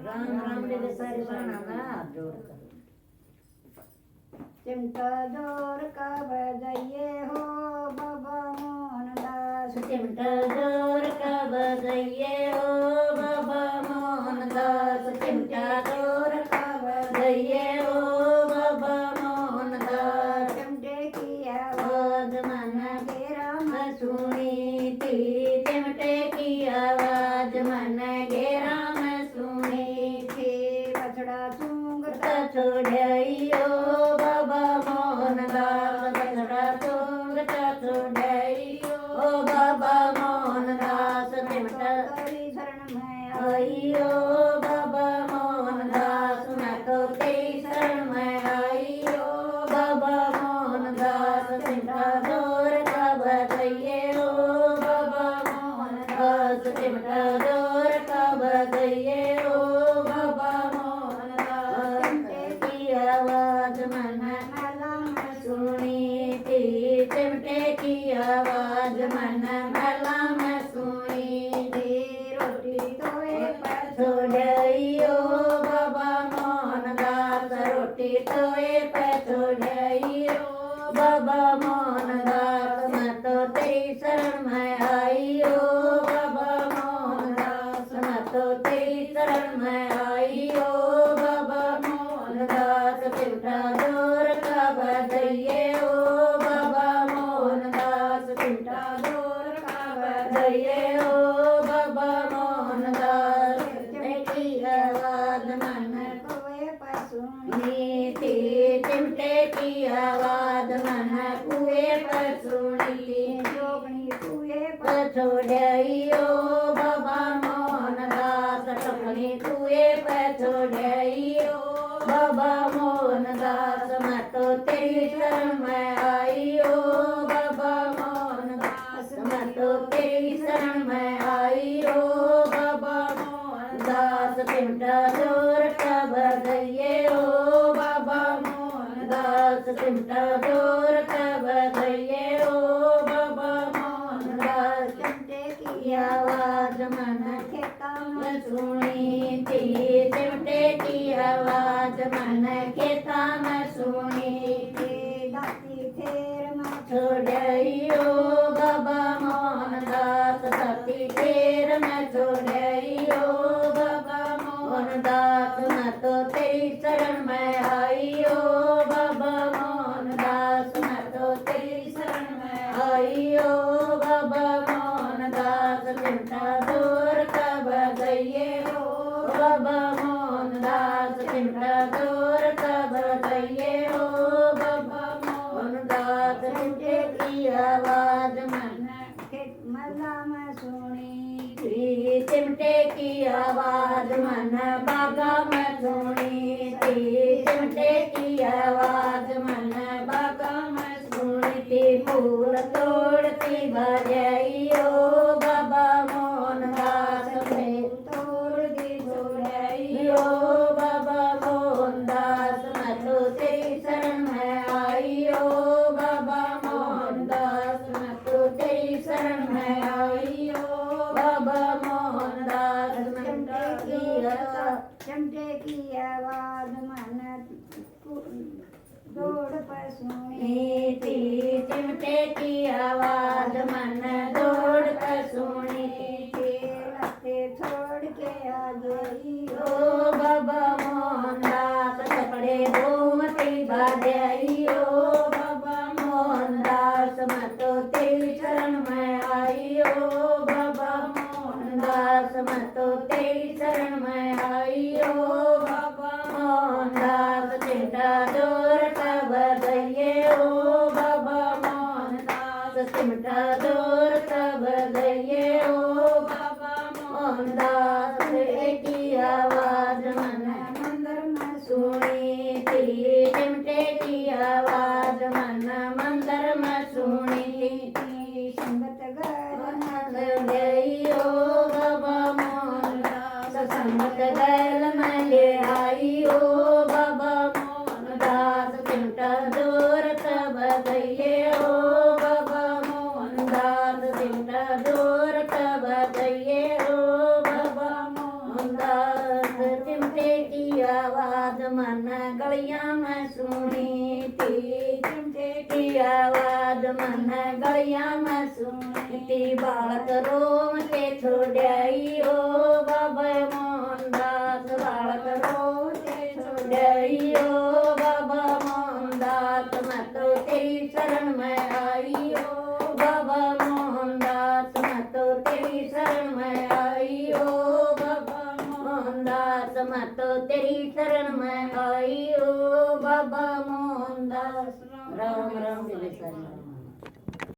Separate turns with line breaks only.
राम राम रे सारे बाणा ना जोड़ कर
चिमटा जोर का बजाइए हो बाबा मोहन दास।
चिमटा जोर का बजाइए हो बाबा मोहन दास। चिमटा जोर का बजाइए हो बाबा मोहन दास।
चिमटे की
आवाज मन घेरा में सुनी थी। चिमटे की आवाज मन घेरा में सुनी थी।
बछड़ा सूंघता
छोड़ियो बाबा मोहन दास। बछड़ा सूंघता छोड़ियो बाबा मोहन दास। चिमटा
तेरी शरण में
आइयो बाबा मोहन दास। मैं तो तेरी शरण में आइयो बाबा मोहन दास। चिमटा जोर का बजाइए हो बाबा मोहन दास। चिमटा जोर का बजाइए हो बाबा मोहन दास। चिमटे की आवाज मन
माला में
सुनी थी। चिमटे की आवाज मन भला में सुनी थी।
रोटी तोए पर
छोड़ियो बाबा मोहन दास। रोटी तोए पे छोड़ियो बाबा मोहन दास। मैं तो तेरी शरण में आइयो बाबा मोहन दास। मैं तो तेरी शरण में आइयो बाबा मोहन दास। चिमटा जोर का बजाइए हो बाबा मोहन दास। चिमटा जोर का बजाइए हो बाबा मोहन दास। चिमटे की आवाज मन
तोए पर सुन
सुनी थी। चिमटे की आवाज मन कुएं पर सुनी थी।
जोगनी तोए
पर छोड़ियो बाबा मोहन दास। टपनी कुएं पर छोड़ियो बाबा मोहन दास। मैं तो तेरी शरण में आइयो बाबा मोहन दास। मैं तो तेरी शरण में आइयो बाबा मोहन दास। चिमटा जोर का बजाइए हो बाबा मोहन दास। चिमटा जोर का बजाइए हो बाबा मोहन दास।
चिमटे
की आवाज मन
खेता
में सुनी थी। चिमटे की आवाज मन खेता में सुनी थी।
दाती फेर में
छोड़ियो बाबा मोहन दास। दाती फेर में छोड़ियो बाबा मोहन दास। मैं तो तेरी शरण में आइयो बाबा मोहन दास। मैं तो तेरी शरण में आइयो बाबा मोहन दास। चिमटा जोर का बजाइए हो बाबा मोहन दास। चिमटा जोर का बजाइए हो बाबा मोहन दास। चिमटे की आवाज मन
खेत मला में सुनी
थी। चिमटे की आवाज मन बागा में सुनी थी। चिमटे की आवाज मन बागा में सुनी थी। फूल तोड़ती बजाइयो बाबा मोहन दास। में
तोड़ दी
छोड़ियो बाबा मोहन दास। मैं तो तेरी शरण में आइयो बाबा मोहन दास। मैं तो तेरी शरण में आइयो बाबा मोहन दास।
चिमटे की आवाज मन दौड़ पर सुनी
थी। चिमटे की आवाज मन दौड़ कर सुनी थी।
लते छोड़ के आ गई
ओ बाबा मोहन दास। कपड़े घूमती बजाइयो बाबा मोहन दास। मैं तो तेरी शरण में आइयो बाबा मोहन दास। मैं तो तेरी शरण में आइयो बाबा मोहन दास। चिमटा जोर का बजाइए हो बाबा मोहन दास। चिमटा जोर का बजाइए हो बाबा मोहन दास। की आवाज मन
मंदिर में
सुनी थी। चिमटे की आवाज मन मंदिर में सुनी थी।
संगत घर
गइयो बाबा मोहन दास। संगत गैल में ले आइयो बाबा मोहन दास। चिमटा जोर का बजाइए हो बाबा मोहन दास। चिमटा जोर का बजाइए हो बाबा मोहन दास। चिमटे की आवाज मन गलियां में सुनी थी, चिमटे की आवाज मन गलियां में सुनी थी। बालक रोम के छोड़ाई ओ बाबा मोहनदास, बालक रोम के छोड़ाई ओ बाबा मोहनदास। मैं तो तेरी शरण में आई ओ बाबा मोहनदास, मैं तो तेरी शरण में आई ओ बाबा मोहनदास, मैं तो तेरी शरण में आई ओ बाबा मोहनदास। राम राम जी।